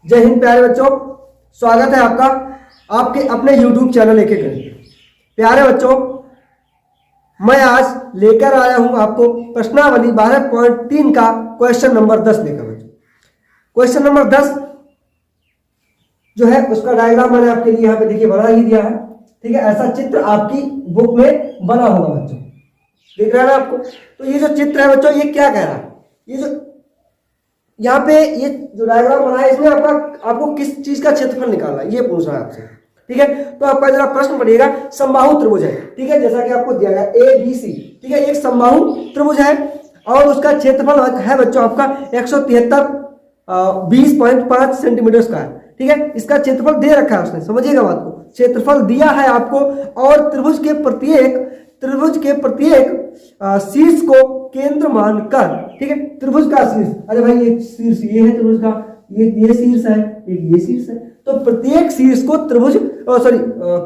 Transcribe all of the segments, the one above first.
जय हिंद प्यारे बच्चों, स्वागत है आपका आपके अपने YouTube चैनल एक गणित। प्यारे बच्चों, मैं आज लेकर आया हूं आपको प्रश्नावली 12.3 का क्वेश्चन नंबर 10 लेकर। बच्चों क्वेश्चन नंबर 10 जो है उसका डायग्राम मैंने आपके लिए यहाँ पे देखिए बना ही दिया है। ठीक है, ऐसा चित्र आपकी बुक में बना होगा बच्चों, दिख रहा है ना आपको। तो ये जो चित्र है बच्चों, ये क्या कह रहा है, ये जो यहाँ पे ये जो डायग्राम बना है इसमें आपको किस चीज का क्षेत्रफल निकालना है ये पूछ रहा है आपसे। ठीक है, तो आपका जरा प्रश्न पड़ेगा, समबाहु त्रिभुज है। ठीक है, जैसा कि आपको दिया गया ABC। ठीक है, एक समबाहु त्रिभुज है और उसका क्षेत्रफल है बच्चों आपका 173 20.5 सेंटीमीटर का है। ठीक है, इसका क्षेत्रफल दे रखा है उसने, समझिएगा बात को। क्षेत्रफल दिया है आपको और त्रिभुज के प्रत्येक शीर्ष को केंद्र मानकर, ठीक है, त्रिभुज का शीर्ष, अरे भाई ये शीर्ष ये है त्रिभुज का, ये शीर्ष है, एक ये शीर्ष है, तो प्रत्येक शीर्ष को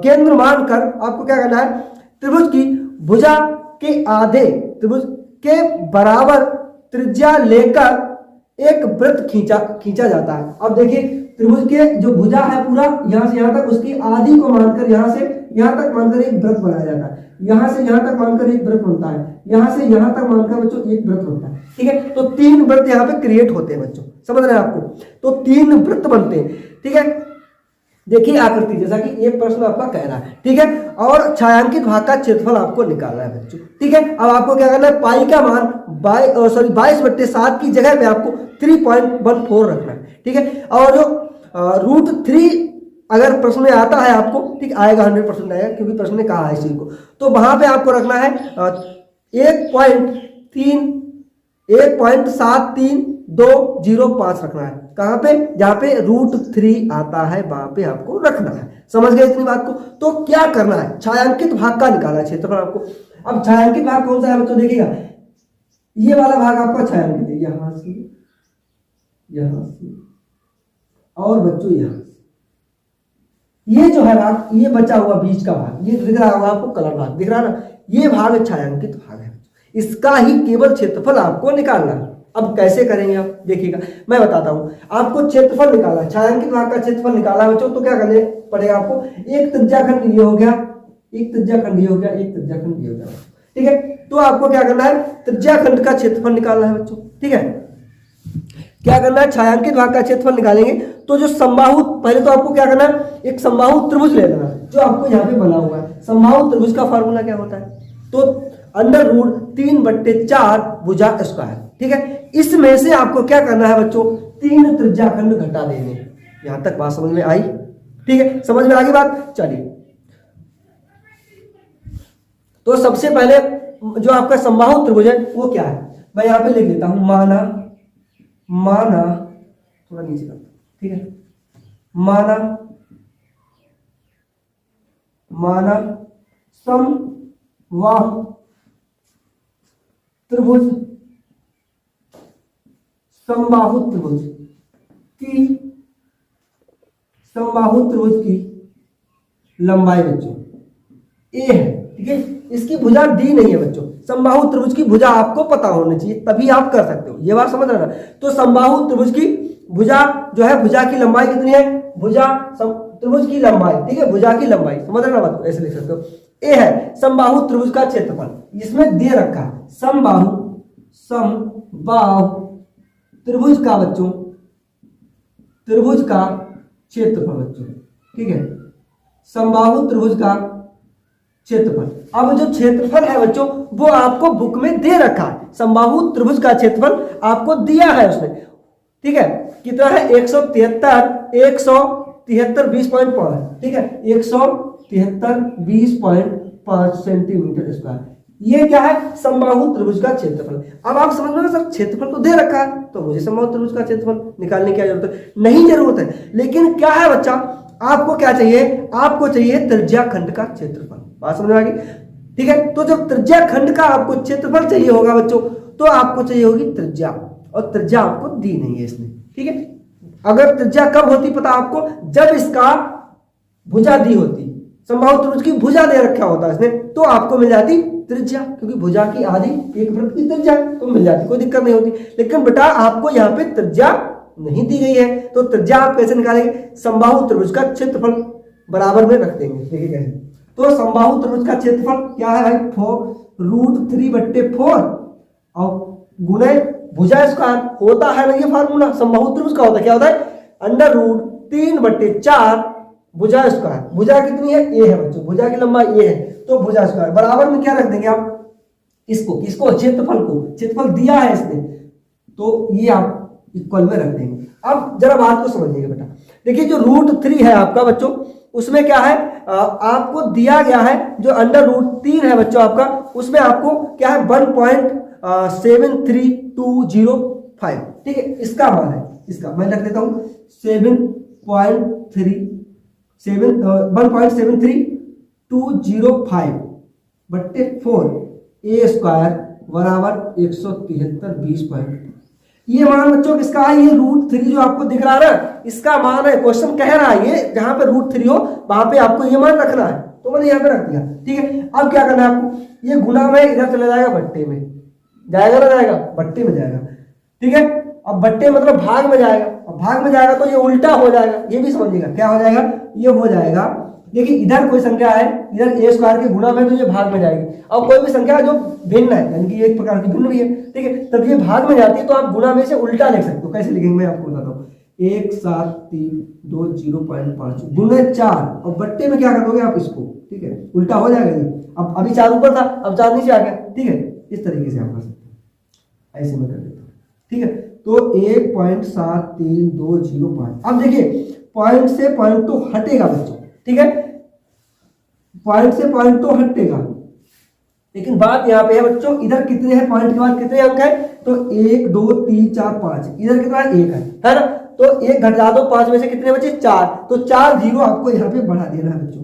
केंद्र मानकर आपको क्या करना है, त्रिभुज की भुजा के आधे त्रिभुज के बराबर त्रिज्या लेकर एक वृत्त खींचा जाता है। अब देखिए, त्रिभुज के जो भुजा है पूरा यहां से यहां तक, उसकी आधी को मानकर यहां से यहां तक मानकर एक वृत्त बनाया जाता है। यहां से यहां तक मानकर एक वृत्त बनता है, यहां से यहां तक मानकर बच्चों एक वृत्त बनता है। ठीक है, तो 3 वृत्त यहां पे क्रिएट होते हैं बच्चों, समझ रहे हैं आपको। तो 3 वृत्त बनते हैं। ठीक है, देखिए आकृति जैसा कि ये प्रश्न आपका कह रहा है। ठीक है, और छायांकित भाग का क्षेत्रफल आपको निकालना है बच्चों। ठीक है, अब आपको क्या करना है, पाई का मान 22/7 की जगह पे आपको 3.14 रखना है। ठीक है, और जो √3 अगर प्रश्न में आता है आपको, ठीक आएगा, 100% आएगा क्योंकि प्रश्न ने कहा है इसी को, तो वहां पे आपको रखना है 1.73205 रखना है। कहां पे, जहां पे √3 आता है वहां पे आपको रखना है। समझ गए इतनी बात को। तो क्या करना है, छायांकित भाग का निकालना है क्षेत्रफल आपको। अब छायांकित भाग कौन सा है बच्चों, देखिएगा ये वाला भाग आपका छायांकित है, यहां से और बच्चों यहां से, ये जो है भाग, ये बचा हुआ बीच का भाग, ये दिख रहा होगा आपको, कलर भाग दिख रहा है ना, ये भाग छायांकित भाग है। इसका ही केवल क्षेत्रफल आपको निकालना है। अब कैसे करेंगे आप देखिएगा, मैं बताता हूं। आपको क्षेत्रफल निकालना है, छायांकित भाग का क्षेत्रफल निकालना है बच्चों, तो क्या करने पड़ेगा आपको, एक त्रिज्याखंड ये हो गया, एक त्रिज्याखंड ये हो गया, एक त्रिज्याखंड ये हो गया। ठीक है, तो आपको क्या करना है, त्रिज्याखंड का क्षेत्रफल निकालना है बच्चों। ठीक है, क्या करना है, छायांकित भाग का क्षेत्रफल निकालेंगे तो जो समबाहु, पहले तो आपको क्या करना है, एक समबाहु त्रिभुज ले लेना है जो आपको यहाँ पे बना हुआ है। समबाहु त्रिभुज का फार्मूला क्या होता है, तो √3/4 भुजा स्क्वायर। ठीक है, इसमें से आपको क्या करना है बच्चों, 3 त्रिज्याखंड घटा देने। यहां तक बात समझ में आई। ठीक है, समझ में आ गई बात। चलिए, तो सबसे पहले जो आपका समबाहु त्रिभुज है वो क्या है, मैं यहां पे लिख देता हूं, माना थोड़ा नीचे करता हूं। ठीक है, माना समबाहु त्रिभुज की लंबाई बच्चों ए है। ठीक है, इसकी भुजा डी नहीं है बच्चों। समबाहु त्रिभुज की भुजा आपको पता होनी चाहिए, तभी आप कर सकते हो, ये बात समझ रहे ना। तो समबाहु त्रिभुज की भुजा जो है, भुजा की लंबाई कितनी है, त्रिभुज की लंबाई, ठीक है, भुजा की लंबाई, समझ रहे ना बात, ऐसे लिख सकते हो। ए है समबाहु त्रिभुज का क्षेत्रफल, इसमें दे रखा है समबाहु त्रिभुज का बच्चों, त्रिभुज का क्षेत्रफल बच्चों। ठीक है, समबाहु त्रिभुज का क्षेत्रफल। अब जो क्षेत्रफल है बच्चों वो आपको बुक में दे रखा है, समबाहु त्रिभुज का क्षेत्रफल आपको दिया है उसने। ठीक है, कितना है, 173 20.5। ठीक है, 173 20.5 सेंटीमीटर स्क्वायर। ये क्या है, समबाहु त्रिभुज का क्षेत्रफल। अब आप समझ लो सर, क्षेत्रफल तो दे रखा है तो मुझे समबाहु त्रिभुज का क्षेत्रफल निकालने की क्या जरूरत है, नहीं जरूरत है। लेकिन क्या है बच्चा, आपको क्या चाहिए, आपको चाहिए त्रिज्याखंड का क्षेत्रफल। बात समझ में आ गई। ठीक है, तो जब त्रिज्याखंड का आपको क्षेत्रफल चाहिए होगा बच्चों, तो आपको चाहिए होगी त्रिज्या, और त्रिज्या आपको दी नहीं है इसने। ठीक है, अगर त्रिज्या कब होती पता आपको, जब इसका भुजा दी होती, समबाहु त्रिभुज की भुजा दे रखा होता इसने, तो आपको मिल जाती त्रिज्या, क्योंकि भुजा की आधी एक वृत्त की त्रिज्या तो मिल जाती, कोई दिक्कत नहीं होती। लेकिन बेटा आपको यहाँ पे त्रिज्या नहीं दी गई है, तो त्रिज्या आप कैसे निकालेंगे, समबाहु त्रिभुज का क्षेत्रफल बराबर में रख देंगे। देखिए कैसे, तो समबाहु त्रिभुज का क्षेत्रफल क्या है भाई, 4√3/4 और गुणे भुजा स्क्वायर होता है ना, ये फार्मूला समबाहु त्रिभुज का होता है, क्या होता है, √3/4 भुजा स्क्वायर। भुजा कितनी है, ए है बच्चों, भुजा की लंबाई ए है, तो भुजा स्क्वायर बराबर में क्या रख देंगे आप, इसको किसको, क्षेत्रफल को, क्षेत्रफल दिया है इसने, तो ये आप इक्वल में रख देंगे। अब जरा बात को समझिएगा बेटा, देखिए जो √3 है आपका बच्चों, उसमें क्या है, आपको दिया गया है जो √3 है बच्चों आपका, उसमें आपको क्या है 1.73205, ठीक है, इसका मान है, इसका मैं लिख देता हूं 1.73205/4 ए स्क्वायर बराबर 173.20। ये मान बच्चों किसका है, ये √3 जो आपको दिख रहा है ना, इसका मान है। क्वेश्चन कह रहा है ये जहां पे √3 हो वहां पे आपको ये मान रखना है, तो मैंने यहाँ पे रख दिया, ठीक है। अब क्या करना है आपको, ये गुना में इधर चला जाएगा बट्टे में, जाएगा ना जाएगा, बट्टे में जाएगा, ठीक है। अब बट्टे मतलब भाग में जाएगा, अब भाग में जाएगा तो ये उल्टा हो जाएगा, ये भी समझिएगा क्या हो जाएगा, ये हो जाएगा, देखिए इधर कोई संख्या है, इधर ए स्क्वायर के गुना में, तो ये भाग में जाएगी। अब कोई भी संख्या जो भिन्न है, यानी कि एक प्रकार की भिन्न भी है, ठीक है, तब ये भाग में जाती है, तो आप गुना में से उल्टा लिख सकते हो। कैसे लिखेंगे मैं आपको बताता हूँ, 17320.5 गुणे 4, और बट्टे में क्या कर दोगे आप इसको, ठीक है, उल्टा हो जाएगा ये। अब अभी 4 ऊपर था, अब 4 नीचे आ गया, ठीक है, इस तरीके से आप कर सकते हो, ऐसे में कर देता हूँ, ठीक है। तो 1.73205, अब देखिए पॉइंट से पॉइंट तो हटेगा बच्चों, ठीक है, पॉइंट से पॉइंट तो हटेगा, लेकिन बात यहाँ पे है बच्चों, इधर कितने हैं, पॉइंट के बाद कितने अंक है, तो 1 2 3 4 5, इधर कितना है, 1 है ना, तो 1 घटा दो, 5 में से कितने बचे, 4, तो 4 जीरो आपको यहाँ पे बढ़ा देना है बच्चों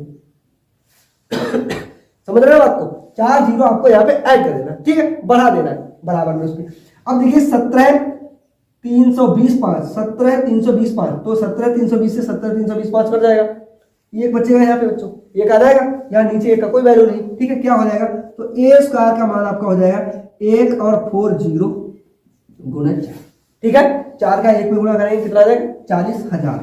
समझ रहे हो बात को, 4 जीरो आपको यहाँ पे ऐड कर देना, ठीक है, बढ़ा देना है बराबर में उसके। अब देखिए 17,320.5, 17,320.5, तो 17,320 से 17,320.5 कट जाएगा, एक बचेगा यहाँ पे बच्चों, एक आ जाएगा, यहाँ नीचे एक का कोई वैल्यू नहीं, ठीक है, क्या हो जाएगा, तो ए स्क्वायर का मान आपका हो जाएगा 1 और 4 0 गुणे 4, ठीक है, 4 का 1 में गुणा करेंगे कितना आ जाएगा, 40,000,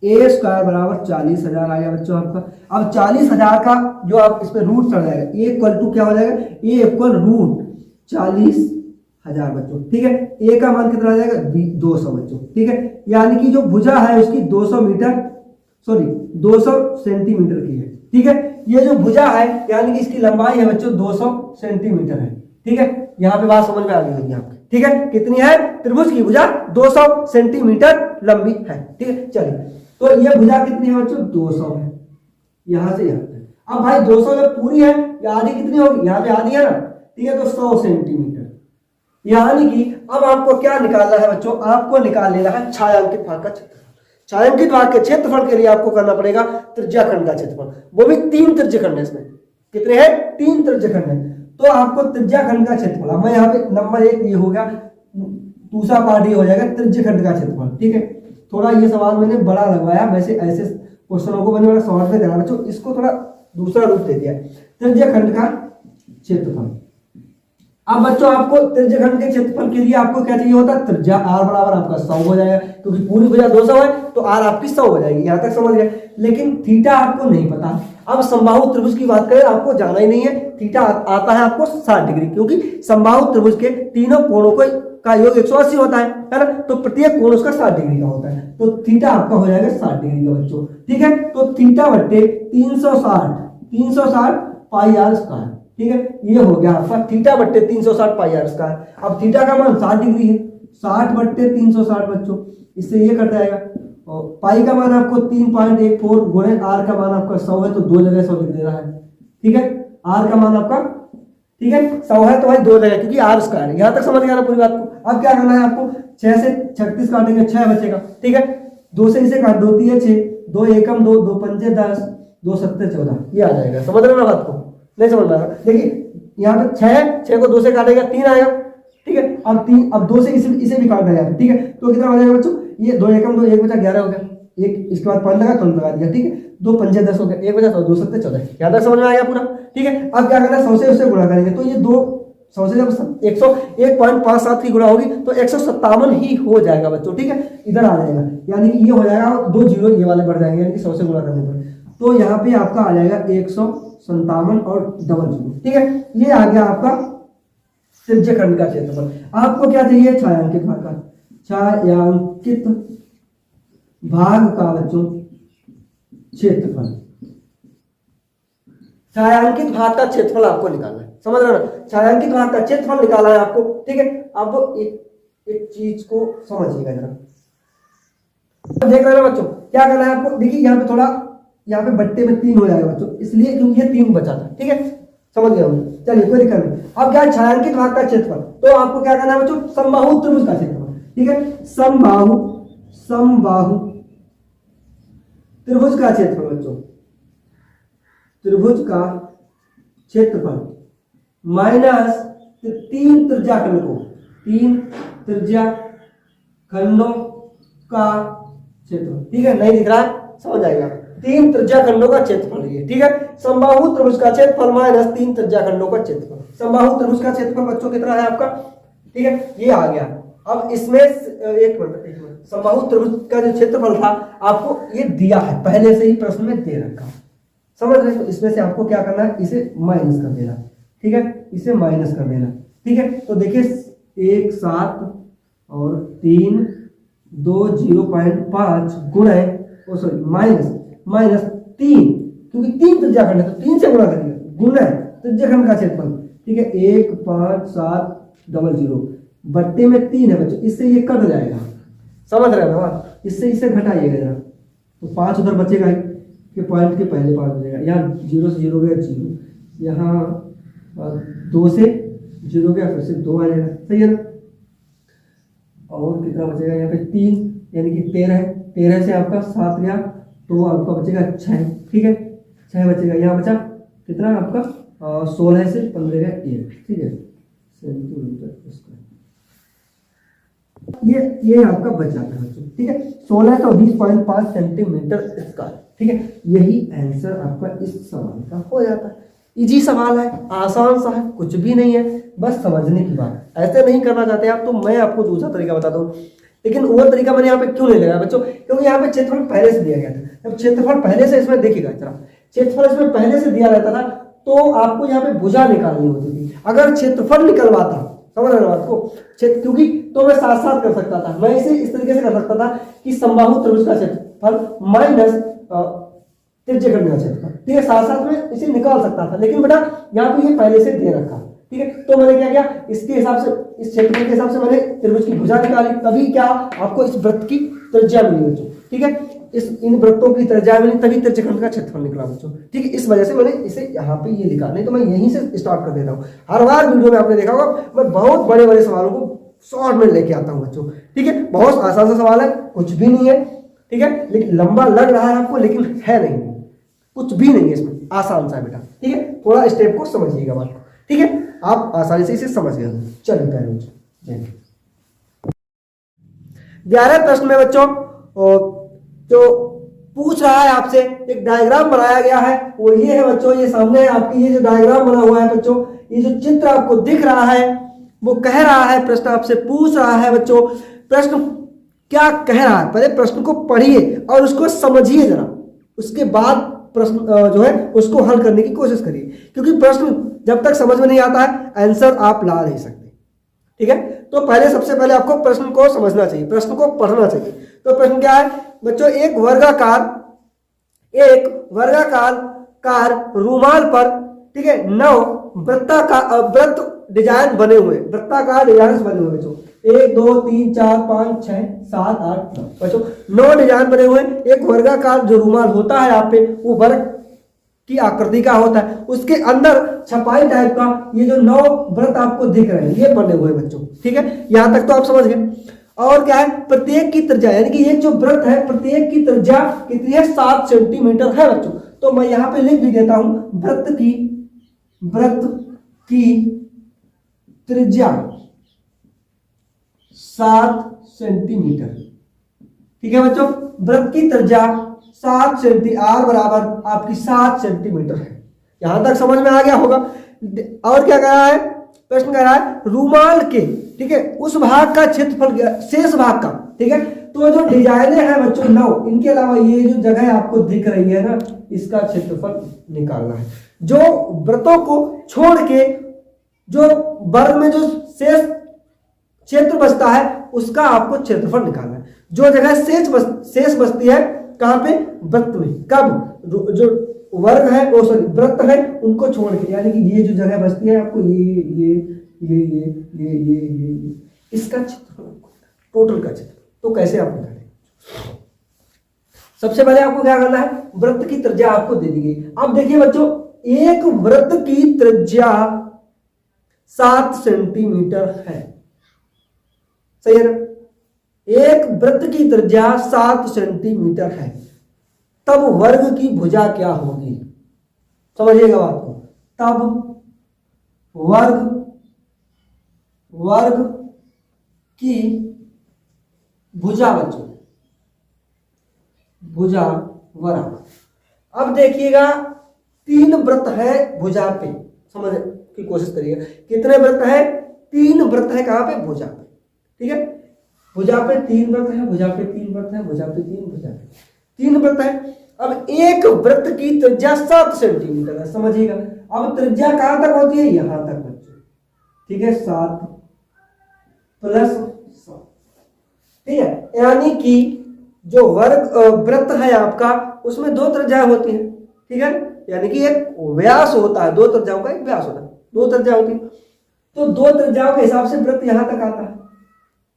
ए स्क्वायर बराबर 40,000 आ गया बच्चों आपका। अब 40,000 का जो आप इस पे रूट चढ़ जाएगा, ए इक्वल टू क्या हो जाएगा, ए इक्वल √40,000 बच्चों, ठीक है, ए का मान कितना आ जाएगा, 200 बच्चों, ठीक है, यानी कि जो भुजा है उसकी 200 सेंटीमीटर की है, ठीक है, ये जो भुजा है यानी कि इसकी लंबाई है बच्चों 200 सेंटीमीटर है, ठीक है, यहाँ पे बात समझ में आ गई होगी आपकी, ठीक है, कितनी है, त्रिभुज की भुजा 200 सेंटीमीटर लंबी है, ठीक है। चलिए, तो ये भुजा कितनी है बच्चों, 200 है, यहां से यहां तक। अब भाई 200 जब पूरी है, या आधी कितनी होगी, यहाँ पे आधी है ना, ठीक है, तो 100 सेंटीमीटर, यानी कि अब आपको क्या निकालना है बच्चों, आपको निकाल लेना है छायांकित भाग का क्षेत्रफल। छायांकित भाग के क्षेत्रफल के लिए आपको करना पड़ेगा त्रिज्याखंड का क्षेत्रफल, वो भी 3 त्रिज्यखंड है, इसमें कितने हैं, 3 त्रिज्यखंड है, तो आपको त्रिज्याखंड का क्षेत्रफल, अब मैं यहाँ पे नंबर 1 ये हो गया, दूसरा पार्ट ये हो जाएगा त्रिज्यखंड का क्षेत्रफल, ठीक है। थोड़ा ये सवाल मैंने बड़ा लगवाया, वैसे ऐसे क्वेश्चनों को मैंने बड़ा शॉर्ट में करा बच्चों, इसको थोड़ा दूसरा रूप दे दिया, त्रिज्यखंड का क्षेत्रफल। अब बच्चों आपको त्रिज्यखंड के क्षेत्रफल के लिए आपको क्या चाहिए होता है, त्रिज्या r बराबर आपका 100 हो जाएगा, क्योंकि पूरी भुजा 200 है तो r आपकी 100 हो जाएगी, यहां तक समझ गए। लेकिन थीटा आपको नहीं पता। अब समबाहु त्रिभुज की बात करें, आपको जाना ही नहीं है, थीटा आता है आपको 60 डिग्री, क्योंकि समबाहु त्रिभुज के तीनों कोणों का योग 180 होता है ना, तो प्रत्येक कोण उसका 60 डिग्री का होता है, तो थीटा आपका हो जाएगा 60 डिग्री का बच्चों, ठीक है। तो थीटा बट्टे 360 पाई आर स्क्वायर, ठीक है, ये हो गया आपका थीटा बट्टे 360 पाई आर स्क्वायर। अब थीटा का मान 60 डिग्री है, 60 बट्टे 360 बच्चों, इससे ये कट जाएगा, और पाई का मान आपको 3.14 गुणे आर का मान आपका 100 है, तो 2 जगह 100 लिख देना है, ठीक है। आर का मान आपका, ठीक है, 100 है तो भाई 2 जगह, क्योंकि आर स्क्वायर है। यहां तक समझ गया ना पूरी बात को। अब क्या करना है आपको, 6 से 36 काटेंगे, 6 बचेगा, ठीक है, 2 से इसे काट, 2 3 6, 2 एकम 2, 2 पंचे 10, 2 सत्ते 14, ये आ जाएगा। समझ रहे हो ना बात को, नहीं समझ रहा, देखिए यहाँ पे 6 को 2 से काटेगा 3 आएगा, ठीक है। अब 2 से इसे भी काटना है, ठीक है, तो कितना हो जाएगा बच्चों, ये 2 एकम 2, 1 बचा 11 हो गया, एक इसके बाद 5 लगा, 3 लगा दिया, ठीक है, 2 पंजे 10 हो गया, 1 बचा 2 सत्ते 14, यहाँ तक समझ में आ गया पूरा, ठीक है। अब क्या करना है, 100 से उससे गुणा करेंगे, तो ये 2 समझ जब 101.57 की गुणा होगी तो 157 ही हो जाएगा बच्चों, ठीक है, इधर आ जाएगा, यानी कि ये हो जाएगा, 2 जीरो ये वाले बढ़ जाएंगे, यानी कि 100 से गुणा करने पर, तो यहाँ पे आपका आ जाएगा 157 और डबल जीरो, ठीक है। ये आ गया आपका त्रिज्य खंड का क्षेत्रफल। आपको क्या चाहिए? छायांकित भाग का, छायांकित भाग का बच्चों क्षेत्रफल, छायांकित भाग का क्षेत्रफल आपको निकालना है, समझ रहे हो ना, छायांकित भाग का क्षेत्रफल निकालना है आपको, ठीक है। अब एक चीज को समझिएगा जरा, देख रहे हो बच्चों, क्या करना है आपको, देखिए यहाँ पे थोड़ा, यहाँ पे बट्टे में 3 हो जाएगा बच्चों, इसलिए क्योंकि ये 3 बचा था, ठीक है, समझ गया हम, चलिए कोई दिक्कत नहीं। अब क्या है? छायांकित भाग का क्षेत्रफल, तो आपको क्या करना है बच्चों? समबाहु त्रिभुज का क्षेत्रफल, ठीक है, समबाहु त्रिभुज का क्षेत्रफल बच्चों, त्रिभुज का क्षेत्रफल माइनस 3 त्रिज्या खंडों, 3 त्रिज्या खंडों का क्षेत्रफल, ठीक है, नहीं दिख रहा है, समझ जाएगा, 3 त्रिज्या खंडों का क्षेत्रफल ये, ठीक है, समबाहु त्रिभुज का क्षेत्रफल माइनस 3 त्रिज्या खंडों का क्षेत्रफल। समबाहु त्रिभुज का क्षेत्रफल बच्चों कितना है आपका, ठीक है, ये आ गया। अब इसमें एक मिनट, समबाहु त्रिभुज का जो क्षेत्रफल था आपको ये दिया है, पहले से ही प्रश्न में दे रखा, समझ रहे, तो इसमें से आपको क्या करना है? इसे माइनस कर देना, ठीक है, इसे माइनस कर देना, ठीक है। तो देखिए 1 7 और 3 2 0.5 गुणे, सॉरी माइनस 3, क्योंकि 3 त्रिज्या खंड है तो 3 से गुणा करिए, गुणे त्रिज्या खंड का क्षेत्रफल, ठीक है, 1 5 7 0 बट्टे में 3 है बच्चों, इससे ये कट जाएगा, समझ रहे हो ना, इससे इसे घटाइएगा जरा, तो 5 उधर बचेगा ही, के पॉइंट के पहले 5 बचेगा, यहाँ 0 से 0 गया 0, यहाँ 2 से 0 गया, फिर से 2 आ जाएगा, सही है ना, और कितना बचेगा यहाँ पे 3, यानी कि 13 से आपका 7 गया, तो आपका बचेगा 6, ठीक है, 6 बचेगा, यहाँ बचा कितना आपका 16 से 15 गया 1, ठीक है, सेंटीमीटर स्क्वायर, ये आपका बच जाता है बच्चों, ठीक है, 1620.5 सेंटीमीटर स्क्वायर, ठीक है, यही आंसर आपका इस सवाल का हो जाता है। इजी सवाल है, आसान सा है, कुछ भी नहीं है, बस समझने की बात। ऐसे नहीं करना चाहते आप तो मैं आपको दूसरा तरीका बताता हूँ, लेकिन वो तरीका मैंने यहाँ पे क्यों नहीं लगाया बच्चों, क्योंकि यहाँ पे क्षेत्रफल पहले से दिया गया था। जब क्षेत्रफल पहले से इसमें देखिएगा जरा, क्षेत्रफल इसमें पहले से दिया रहता था तो आपको यहाँ पे भुजा निकालनी होती थी। अगर क्षेत्रफल निकलवाता, समझ रहे हो बात को, क्योंकि तो मैं साथ साथ कर सकता था, मैं इसे इस तरीके से कर सकता था कि समबाहु त्रिभुज का क्षेत्रफल माइनस त्रिज्य खंड का क्षेत्रफल, ठीक है, साथ साथ में इसे निकाल सकता था, लेकिन बेटा यहाँ पे ये पहले से दे रखा, ठीक है, तो मैंने क्या किया, इसके हिसाब से, इस क्षेत्रफल के हिसाब से मैंने त्रिभुज की भुजा निकाली, तभी क्या आपको इस वृत्त की त्रिज्या मिली बच्चों, ठीक है, इन वृत्तों की त्रिज्या मिली, तभी त्रिज्यखंड का क्षेत्रफल निकला बच्चों, ठीक है, इस वजह से मैंने इसे यहाँ पे ये लिखा, नहीं तो मैं यहीं से स्टार्ट कर देता हूँ। हर बार वीडियो में आपने देखा होगा मैं बहुत बड़े बड़े सवालों को शॉर्ट में लेके आता हूँ बच्चों, ठीक है, बहुत आसान सा सवाल है, कुछ भी नहीं है, ठीक है, लेकिन लंबा लग रहा है आपको, लेकिन है नहीं, कुछ भी नहीं है इसमें, आसान सा है बेटा, ठीक है, थोड़ा स्टेप को समझिएगा बात को, ठीक है, आप आसानी से इसे समझ गए। चलिए पहले 11 प्रश्न में बच्चों जो पूछ रहा है आपसे, एक डायग्राम बनाया गया है, वो ये है बच्चों, ये सामने है आपकी, ये जो डायग्राम बना हुआ है बच्चों, ये जो चित्र आपको दिख रहा है, वो कह रहा है, प्रश्न आपसे पूछ रहा है बच्चों, प्रश्न क्या कह रहा है, पहले प्रश्न को पढ़िए और उसको समझिए जरा, उसके बाद प्रश्न जो है उसको हल करने की कोशिश करिए, क्योंकि प्रश्न जब तक समझ में नहीं आता है आंसर आप ला नहीं सकते, ठीक है। तो पहले सबसे पहले आपको प्रश्न को समझना चाहिए, प्रश्न को पढ़ना चाहिए। तो प्रश्न क्या है बच्चों, एक वर्गाकार रूमाल पर, ठीक है, 9 वृत्त डिजाइन बने हुए, वृत्ताकार डिजाइन बने हुए बच्चों, 1 2 3 4 5 6 7 8 9 बच्चों, 9 डिजाइन बने हुए। एक वर्गाकार जो रूमाल होता है आप पे, वो वर्ग की आकृति का होता है, उसके अंदर छपाई टाइप का ये जो 9 वृत्त आपको दिख रहे हैं, ये बने हुए बच्चों, ठीक है, यहां तक तो आप समझ गए। और क्या है, प्रत्येक की त्रिज्या, यानी कि ये जो वृत्त है प्रत्येक की त्रिज्या कितनी है, 7 सेंटीमीटर है बच्चों। तो मैं यहां पे लिख भी देता हूं, वृत्त की त्रिज्या 7 सेंटीमीटर, ठीक है बच्चों, वृत्त की त्रिज्या 7 सेंटीमीटर, आर बराबर आपकी 7 सेंटीमीटर है। यहां तक समझ में आ गया होगा। और क्या कहा है, प्रश्न कह रहा है रूमाल के, ठीक है, उस भाग का क्षेत्रफल, शेष भाग का, ठीक है। तो जो डिजाइने हैं बच्चों 9, इनके अलावा ये जो जगह आपको दिख रही है ना, इसका क्षेत्रफल निकालना है। जो वृत्तों को छोड़ के जो वर्ग में जो शेष क्षेत्र बचता है उसका आपको क्षेत्रफल निकालना है। जो जगह शेष बचती है कहाँ पे, वृत्त में, कब, जो वर्ग है वो सॉरी वृत्त है उनको छोड़ के, यानी कि ये जो जगह बचती है आपको ये इसका क्षेत्रफल, टोटल का क्षेत्रफल। तो कैसे आप निकालेंगे? सबसे पहले आपको क्या करना है, वृत्त की त्रिज्या आपको दे दी गई। अब देखिए बच्चों, एक वृत्त की त्रिज्या 7 सेंटीमीटर है, सही है ना? एक वृत्त की त्रिज्या 7 सेंटीमीटर है, तब वर्ग की भुजा क्या होगी? समझिएगा बात को। तब वर्ग की भुजा बच्चों, भुजा बराबर, अब देखिएगा 3 वृत्त है भुजा पे, समझ की कोशिश करिएगा। कितने वृत्त है? 3 वृत्त है, कहां पे? भुजा पे, ठीक है। भुजा पे 3 वृत्त है, भुजा पे 3 वृत्त है, भुजा पे 3, भुजा पे 3 वृत्त है। अब एक वृत्त की त्रिज्या 7 सेंटीमीटर है, समझिएगा। अब त्रिज्या कहां तक होती है? यहां तक बच्चों, ठीक है, 7 + 7, ठीक है। यानी कि जो वर्ग वृत्त है आपका, उसमें 2 त्रिज्याएं होती हैं, ठीक है। यानी कि एक व्यास होता है, 2 त्रिज्याओं का एक व्यास होता है, 2 त्रिज्या होती है। तो 2 त्रिज्याओं के हिसाब से वृत्त यहां तक आता है,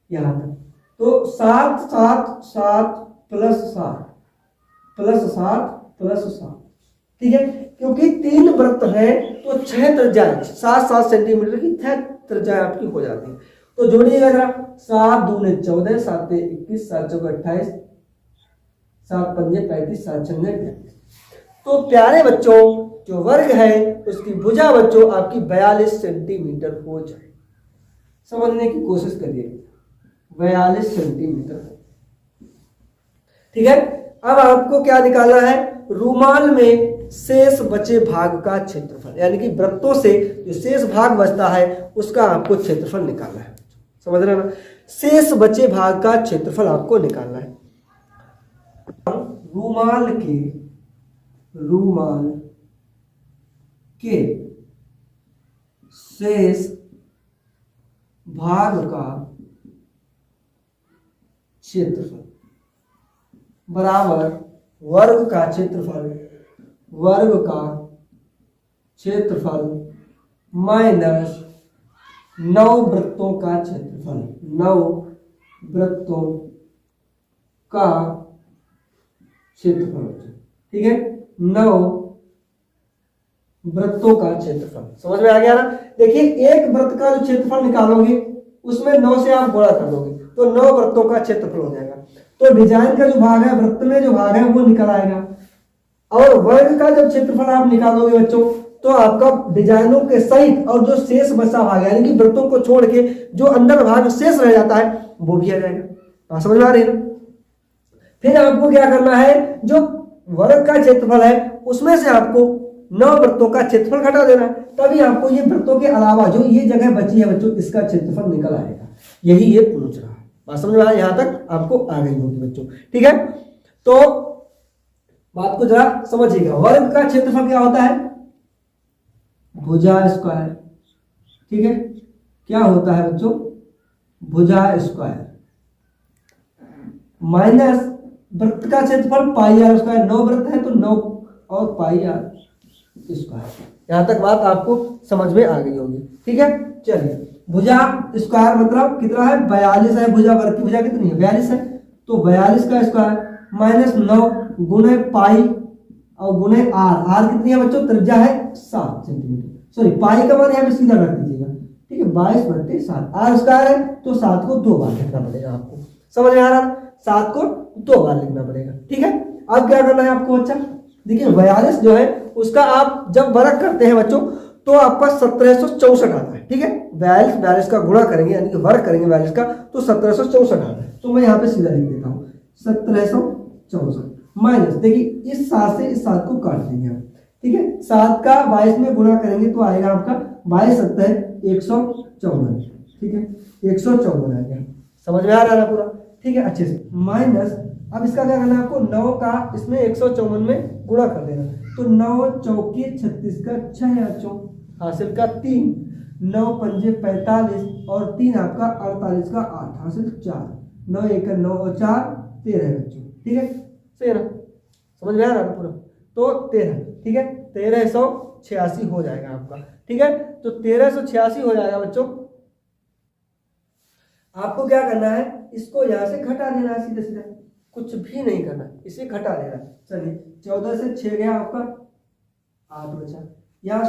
यहां तक। तो 7 7 7 + 7 + 7 + 7, ठीक है। क्योंकि 3 वृत्त है तो 6 त्रिज्याएं, 7 7 सेंटीमीटर की 6 त्रिज्याएं आपकी हो जाती है। तो जोड़िएगा जरा, 7 दूने 14, 7 ते 21, 7 चौके 28, 7 पंजे 35, 7 छंगे 33। तो प्यारे बच्चों, जो वर्ग है उसकी भुजा बच्चों आपकी 42 सेंटीमीटर हो जाए। समझने की कोशिश करिए, 42 सेंटीमीटर, ठीक है। अब आपको क्या निकालना है? रूमाल में शेष बचे भाग का क्षेत्रफल, यानी कि वृत्तों से जो शेष भाग बचता है उसका आपको क्षेत्रफल निकालना है। समझ रहे हैं ना? शेष बचे भाग का क्षेत्रफल आपको निकालना है। रूमाल के शेष भाग का क्षेत्रफल बराबर वर्ग का क्षेत्रफल माइनस 9 वृत्तों का क्षेत्रफल, 9 वृत्तों का क्षेत्रफल, ठीक है। 9 वृत्तों का क्षेत्रफल, समझ में आ गया ना? देखिए, एक वृत्त का जो क्षेत्रफल निकालोगे उसमें 9 से आप गुणा कर दोगे तो 9 वृत्तों का क्षेत्रफल हो जाएगा। तो डिजाइन का जो भाग है, वृत्त में जो भाग है वो निकल आएगा। और वर्ग का जब क्षेत्रफल आप निकालोगे बच्चों, तो आपका डिजाइनों के सहित और जो शेष बचा भाग है, यानी कि वृत्तों को छोड़ के जो अंदर भाग शेष रह जाता है वो भी आ जाएगा। समझ में आ रही है ना? फिर आपको क्या करना है, जो वर्ग का क्षेत्रफल है उसमें से आपको 9 वृत्तों का क्षेत्रफल घटा देना है, तभी आपको ये वृत्तों के अलावा जो ये जगह बची है बच्चों, इसका क्षेत्रफल निकल आएगा। यही ये पूछ रहा है। बात समझ में आ, यहां तक आपको आ गई होगी बच्चों, ठीक है। तो बात को जरा समझिएगा। वर्ग का क्षेत्रफल क्या होता है? भुजा स्क्वायर, ठीक है। क्या होता है बच्चों? भुजा स्क्वायर माइनस वृत्त का क्षेत्रफल पाई आर स्क्वायर। 9 वृत्त है तो 9 और पाई आर स्क्वायर। यहां तक बात आपको समझ में आ गई होगी, ठीक है। चलिए, भुजा स्क्वायर मतलब कितना है? 42 है। भुजा, वर्ग की भुजा कितनी है? 42 है। तो 42 का स्क्वायर माइनस 9 गुणे पाई और गुणे आर। आर कितनी है बच्चों? त्रिज्या है 7 सेंटीमीटर। सॉरी, पाई का मान यहाँ पे सीधा रख दीजिएगा, ठीक है। 22/7 आर स्क्वायर है तो 7 को 2 बार लिखना पड़ेगा आपको। समझ में आ रहा है? 7 को 2 बार लिखना पड़ेगा, ठीक है। अब क्या करना है आपको बच्चा? देखिए, 42 जो है उसका आप जब वर्ग करते हैं बच्चों तो आपका 1764 आता है, ठीक है। 42 का गुणा करेंगे यानी कि वर्ग करेंगे 42 का तो 1764 आता है। तो मैं यहाँ पे सीधा लिख देता हूँ 1764 माइनस, देखिए इस 7 से इस 7 को काट देंगे हम, ठीक है। 7 का 22 में गुणा करेंगे तो आएगा आपका 22 सत्तर 154, ठीक है 154 आ गया। समझ में आ रहा है ना पूरा, ठीक है अच्छे से। माइनस अब इसका क्या करना है आपको, 9 का इसमें 154 में गुणा कर देना। तो 9 चौके 36 का 6 बच्चों, हासिल का 3, 9 पंजे 45 और 3 आपका 48 का 8, हासिल 4, 9 एक 9 और 4 13 बच्चों, ठीक है सही है ना, समझ में आ रहा है पूरा। तो 13, ठीक है 1386 हो जाएगा आपका, ठीक है। तो 1386 हो जाएगा बच्चों। आपको क्या करना है, इसको यहाँ से घटा देना है सीधे सीधे, कुछ भी नहीं करना, इसे घटा देना। चलिए 14 से 6 गया आपका 8 बचा, यहाँ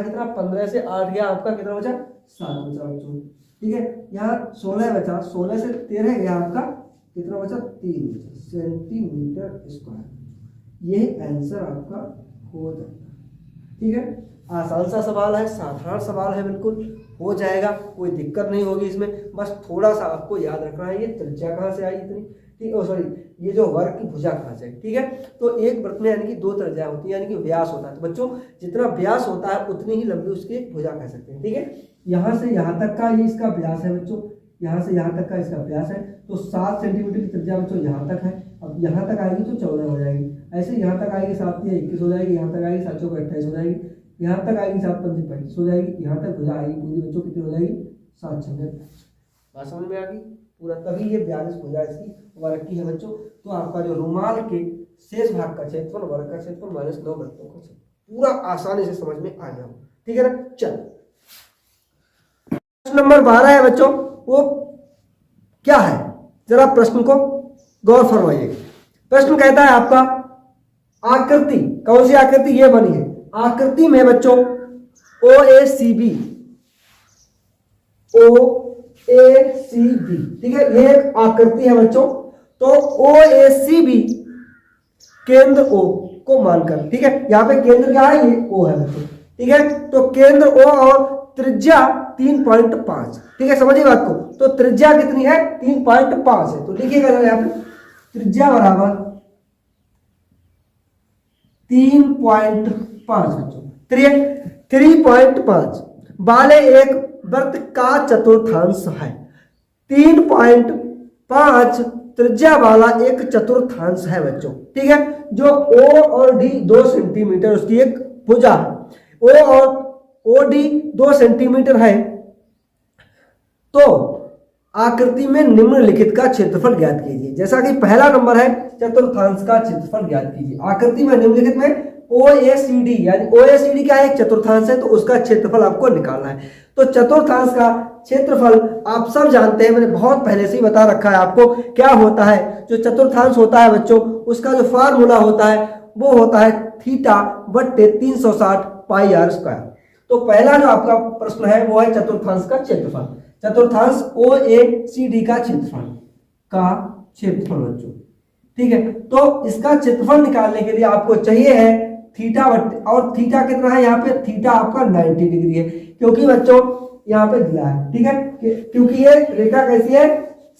कितना 15 से 8 गया आपका कितना बचा 7 बचा बच्चों, ठीक है। यहाँ 16 बचा, 16 से 13 गया आपका कितना बचा 3 बचा सेंटीमीटर स्क्वायर। ये आंसर आपका हो जाएगा, ठीक है। आसान सा सवाल है, साधारण सवाल है, बिल्कुल हो जाएगा, कोई दिक्कत नहीं होगी इसमें। बस थोड़ा सा आपको याद रखना है, ये त्रिज्या कहाँ से आई इतनी, ठीक है सॉरी ये जो वर्ग की भुजा कहाँ से आई, ठीक है। तो एक वृत्त में यानी कि 2 त्रिज्या होती है, यानी कि व्यास होता है। तो बच्चों जितना व्यास होता है उतनी ही लंबी उसकी भुजा कह सकते हैं, ठीक है। यहाँ से यहाँ तक का ये इसका व्यास है बच्चों, यहाँ से यहाँ तक का इसका व्यास है। तो 7 सेंटीमीटर की त्रिज्या बच्चों यहाँ तक है। अब यहाँ तक आएगी तो 14 हो जाएगी, ऐसे यहाँ तक आएगी 7 या 21 हो जाएगी, यहाँ तक आएगी 7 चौक 28 हो जाएगी, यहाँ तक आएगी 7 पंजे 35 हो जाएगी, यहाँ तक भुजा आएगी पूरी बच्चों कितनी हो जाएगी 7 छः 25। बात समझ में आ गई पूरा, तभी ये 42 भुजा इसकी वर्ग की है बच्चों। तो आपका जो रुमाल के शेष भाग का क्षेत्रफल वर्ग का क्षेत्रफल माइनस 9 वृत्तों का क्षेत्रफल पूरा आसानी से समझ में आ गया, ठीक है ना। चल प्रश्न नंबर 12 है बच्चों, वो क्या है जरा प्रश्न को गौर फरमाइए। प्रश्न कहता है आपका आकृति, कौन सी आकृति ये बनी है, आकृति में बच्चों OACB, ठीक है ये एक आकृति है बच्चों। तो OACB केंद्र O को मानकर, ठीक है यहाँ पे केंद्र क्या है ये O है बच्चों, ठीक है। तो केंद्र O और त्रिज्या 3.5, ठीक है समझिए बात को। तो त्रिज्या कितनी है 3.5 है, तो लिखिएगा यहाँ पे त्रिज्या बराबर 3.5 बच्चों, 3.5 वाले एक वृत्त का चतुर्थांश है। 3.5 त्रिज्या वाला एक चतुर्थांश है बच्चों, ठीक है। जो O और D 2 सेंटीमीटर उसकी एक भुजा है, O और OD 2 सेंटीमीटर है। तो आकृति में निम्नलिखित का क्षेत्रफल ज्ञात कीजिए। जैसा कि पहला नंबर है चतुर्थांश का क्षेत्रफल ज्ञात कीजिए। आकृति में निम्नलिखित में OACD यानी OACD क्या है एक चतुर्थांश है, तो उसका क्षेत्रफल आपको निकालना है। तो चतुर्थांश का क्षेत्रफल आप सब जानते हैं, मैंने बहुत पहले से ही बता रखा है आपको क्या होता है। जो चतुर्थांश होता है बच्चों उसका जो फार्मूला होता है वो होता है θ/360 πr²। तो पहला जो आपका प्रश्न है वो है चतुर्थांश का क्षेत्रफल, चतुर्थांश OACD का क्षेत्रफल बच्चों, ठीक है। तो इसका क्षेत्रफल निकालने के लिए आपको चाहिए है थीटा, और थीटा कितना है यहाँ पे, थीटा आपका 90 डिग्री है, क्योंकि बच्चों यहाँ पे दिया है, ठीक है, क्योंकि ये रेखा कैसी है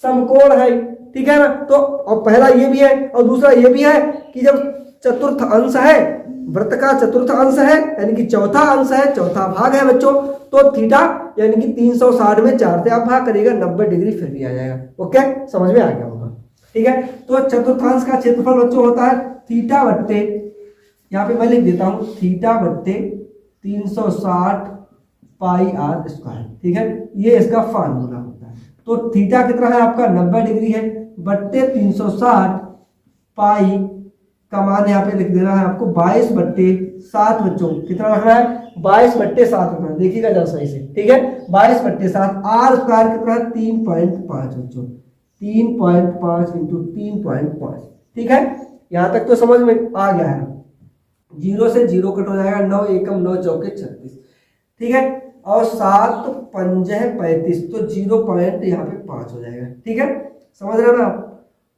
समकोण है, ठीक है ना। तो और पहला ये भी है और दूसरा ये भी है कि जब चतुर्थ अंश है, वृत्त का चतुर्थ अंश है यानी कि चौथा अंश है, चौथा भाग है बच्चों, तो थीटा यानी कि 360 में 4 से आप भाग करिएगा 90 डिग्री फिर भी आ जाएगा। ओके समझ में आ गया होगा, ठीक है। तो चतुर्थांश का क्षेत्रफल बच्चों होता है थीटा बट्टे, यहाँ पे मैं लिख देता हूँ थीटा बट्टे 360 πr², ठीक है, ये इसका फार्मूला होता है। तो थीटा कितना है आपका 90 डिग्री है, बट्टे 360 पाई का मान यहाँ पे लिख देना है आपको 22/7 बच्चों, कितना रखना है 22/7 रखना है, देखिएगा जरा सही से, ठीक है 22/7। r² कितना है 3.5 बच्चों, 3.5 × 3.5, ठीक है। यहाँ तक तो समझ में आ गया है। 0 से 0 कट हो जाएगा, 9 एकम 9 चौके 36, ठीक है, और 7 पंजे 35, तो 0 यहाँ पे 5 हो जाएगा, ठीक है, समझ रहे हो ना।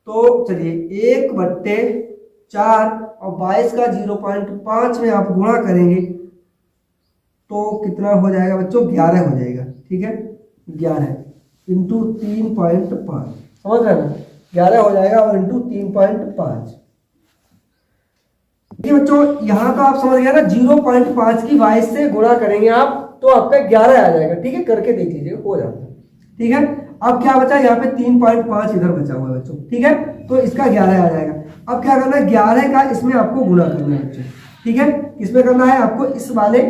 तो चलिए 1/4 और 22 का 0.5 में आप गुणा करेंगे तो कितना हो जाएगा बच्चों 11 हो जाएगा, ठीक है, 11 × 3.5, समझ रहे ना, 11 हो जाएगा और × 3.5। बच्चों यहाँ तो आप समझ गए ना, 0.5 की 22 से गुणा करेंगे आप तो आपका 11 आ जाएगा। ठीक है, करके देख लीजिएगा, हो जाता है। ठीक है, अब क्या बचा यहाँ पे 3.5 इधर बचा हुआ है बच्चों। ठीक है, तो इसका 11 आ जाएगा। अब क्या करना है, 11 का इसमें आपको गुना करना है बच्चों। ठीक है, इसमें करना है आपको इस वाले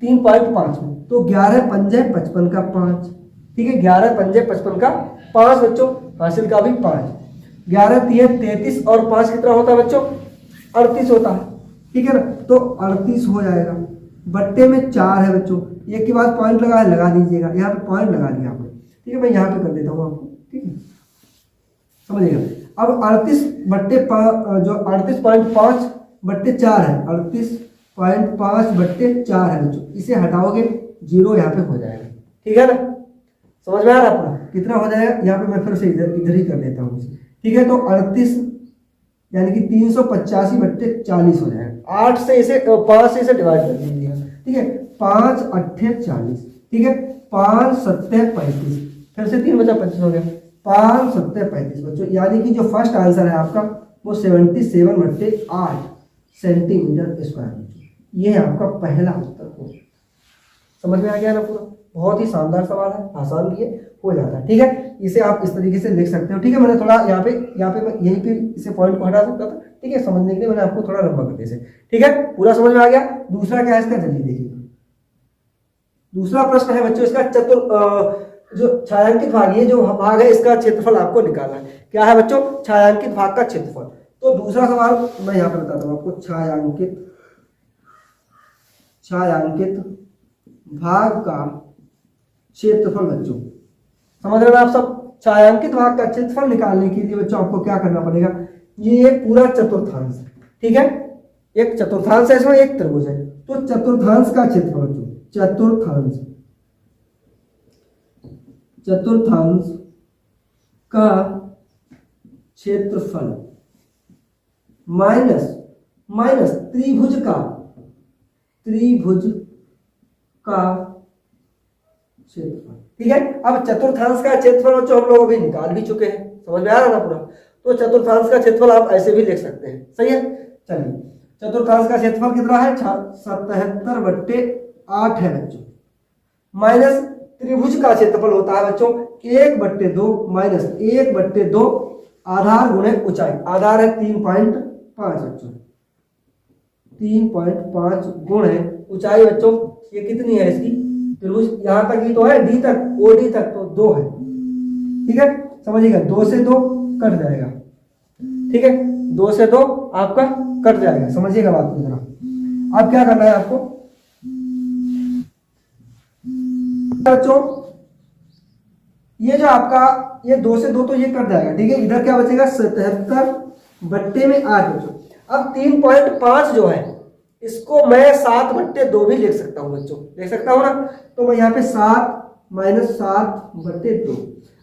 3.5 में, तो 11 पंजे 55 का 5। ठीक है, 11 पंजे 55 का 5 बच्चों, हासिल का भी 5। 11 3 33 और 5 कितना होता है बच्चों, 38 होता है। ठीक है ना, तो 38 हो जाएगा। बट्टे में 4 है बच्चों, एक के बाद पॉइंट लगा है, लगा दीजिएगा, यहाँ पे पॉइंट लगा दिया आपने। ठीक है, मैं यहाँ पे कर देता हूँ आपको। ठीक है, समझिएगा। अब 38 बट्टे 5 जो 38.5 बट्टे 4 है, 38.5 बट्टे 4 है बच्चों, इसे हटाओगे 0 यहाँ पे हो जाएगा। ठीक है ना, समझ में आ रहा है आपको कितना हो जाएगा। यहाँ पे मैं फिर से इधर ही कर देता हूँ। ठीक है, तो 38 यानी कि 385 बट्टे 40 हो जाएगा। 8 से इसे 5 से इसे डिवाइड कर दीजिएगा। ठीक है, 5 8 40। ठीक है, 5 7 35, फिर से 3 बचा 25 हो गया। 5 7 35 बच्चों, यानी कि जो फर्स्ट आंसर है आपका वो 77 बट्टे 8 सेंटीमीटर स्क्वायर। ये आपका पहला उत्तर हो। समझ में आ गया ना पूरा। बहुत ही शानदार सवाल है, आसान भी है, हो जाता है। ठीक है, इसे आप इस तरीके से लिख सकते हो। ठीक है, मैंने थोड़ा यहाँ पे मैं यहीं पे इसे पॉइंट को हटा सकता था। ठीक है, समझने के लिए मैंने आपको थोड़ा लंबा कर दिया। ठीक है, पूरा समझ में आ गया। दूसरा क्या है इसका, जल्दी देखिए। दूसरा प्रश्न है बच्चों इसका जो छायांकित भाग, ये जो भाग है इसका क्षेत्रफल आपको निकालना है। क्या है बच्चों, छायांकित भाग का क्षेत्रफल। तो दूसरा सवाल मैं यहाँ पे बताता हूँ आपको। छायांकित भाग का क्षेत्रफल बच्चों, समझ रहे हैं आप सब। छायांकित भाग का क्षेत्रफल निकालने के लिए बच्चों आपको क्या करना पड़ेगा, ये पूरा चतुर्थांश है। ठीक है, एक चतुर्थांश है, इसमें एक त्रिभुज है, तो चतुर्थांश का क्षेत्रफल बच्चों, चतुर्थांश का क्षेत्रफल माइनस त्रिभुज का क्षेत्रफल। ठीक है, अब चतुर्थांश का क्षेत्रफल बच्चों हम लोग अभी निकाल भी चुके हैं। समझ में आ रहा है ना पूरा। तो चतुर्थांश का क्षेत्रफल आप ऐसे भी लिख सकते हैं। सही है, चलिए चतुर्थांश का क्षेत्रफल कितना है, 77 बट्टे 8 है बच्चों, माइनस त्रिभुज का क्षेत्रफल होता है बच्चों 1/2 माइनस 1/2 आधार गुणे ऊंचाई। आधार है 3.5 बच्चों, 3.5 गुण है ऊंचाई बच्चों, ये कितनी है इसकी, त्रिभुज यहाँ तक ही तो है, डी तक, ओडी तक तो 2 है। ठीक है, समझिएगा, 2 से 2 कट जाएगा। ठीक है, 2 से 2 आपका कट जाएगा। समझिएगा बात को जरा। अब क्या करना है आपको बच्चों, ये जो आपका ये 2 से 2 तो ये कट जाएगा। ठीक है, इधर क्या बचेगा, 77 बट्टे में 8 बच्चों। अब 3.5 जो है इसको मैं 7/2 भी लिख सकता हूं बच्चों, लिख सकता हूं ना। तो मैं यहाँ पे 7 माइनस 7/2।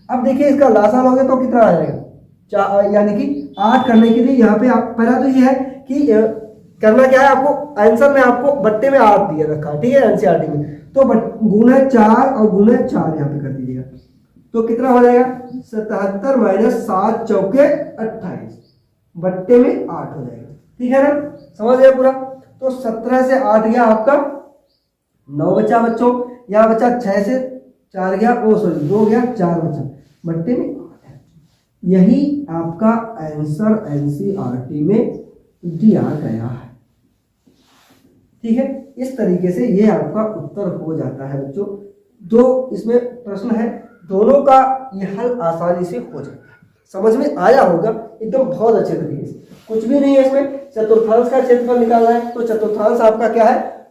अब देखिए इसका लासा लोगे तो कितना आ जाएगा, यानी कि 8 करने के लिए यहाँ पे आप पहला तो ये है कि करना क्या है आपको, आंसर में आपको बट्टे में 8 दिया रखा है। ठीक है, एनसीईआरटी में तो गुणे 4 और गुणे 4 यहाँ पे कर दीजिएगा, तो कितना हो जाएगा 77 माइनस 7 चौके 28 बट्टे में 8 हो जाएगा। ठीक है ना, समझ गया पूरा। तो 17 से 8 गया आपका 9 बचा बच्चों, यहाँ बचा 6 से 4 गया, ओ सॉरी 2 गया, 4 बचा बट्टे में 8 है। यही आपका आंसर एनसीईआरटी में दिया गया है। ठीक है, इस तरीके से ये आपका उत्तर हो जाता है बच्चों। 2 इसमें प्रश्न है, दोनों का ये हल आसानी से हो जाता है। समझ में आया होगा एकदम बहुत अच्छे तरीके से, कुछ भी नहीं है इसमें। चतुर्थांश का क्षेत्रफल निकालना है, तो चतुर्थांश आपका क्या है,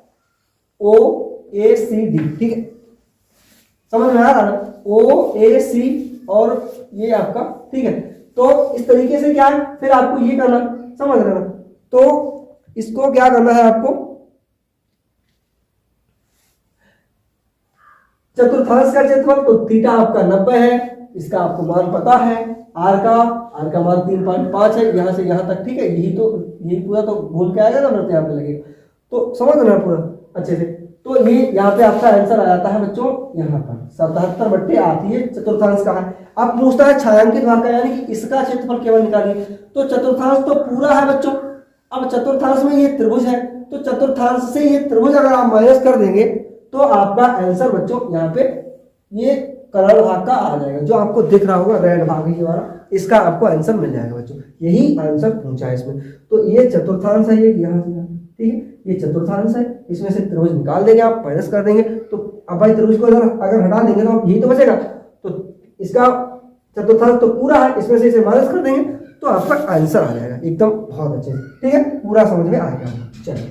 OACD। ठीक है, समझ में आ रहा ना, OAC और ये आपका। ठीक है, तो इस तरीके से क्या है, फिर आपको ये करना, समझ रहे ना। तो इसको क्या करना है आपको, चतुर्थांश का क्षेत्रफल तो थीटा आपका 90 है, इसका आपको मान पता है। आर का मान 3.5 है यहाँ से यहाँ तक। ठीक है, यही पूरा तो घूम के आएगा ना, वृत्त यहाँ पे लगेगा, तो समझ ना पूरा अच्छे से। तो ये यहाँ पे आपका आंसर आ जाता है बच्चों, यहाँ पर 77 बट्टे 8 ये चतुर्थांश का है। अब पूछता है छायांकित भाग का, यानी कि इसका क्षेत्रफल केवल निकालिए। तो चतुर्थांश तो पूरा है बच्चों, अब चतुर्थांश में ये त्रिभुज है, तो चतुर्थांश से ये त्रिभुज अगर आप माइनस कर देंगे तो आपका आंसर बच्चों यहाँ पे ये कलर भाग का आ जाएगा, जो आपको दिख रहा होगा रेड भाग ये वाला, इसका आपको आंसर मिल जाएगा बच्चों। यही आंसर पूछा है इसमें। तो ये चतुर्थांश है, ये यहाँ से यहाँ, ठीक है, ये चतुर्थांश है, इसमें से त्रिभुज निकाल देंगे आप, माइनस कर देंगे। तो अब भाई त्रिभुज को अगर हटा देंगे तो यही तो बचेगा, तो इसका चतुर्थांश तो पूरा है, इसमें से इसे माइनस कर देंगे तो आपका आंसर आ जाएगा एकदम बहुत अच्छे से, ठीक है, पूरा समझ में आ गया। चलिए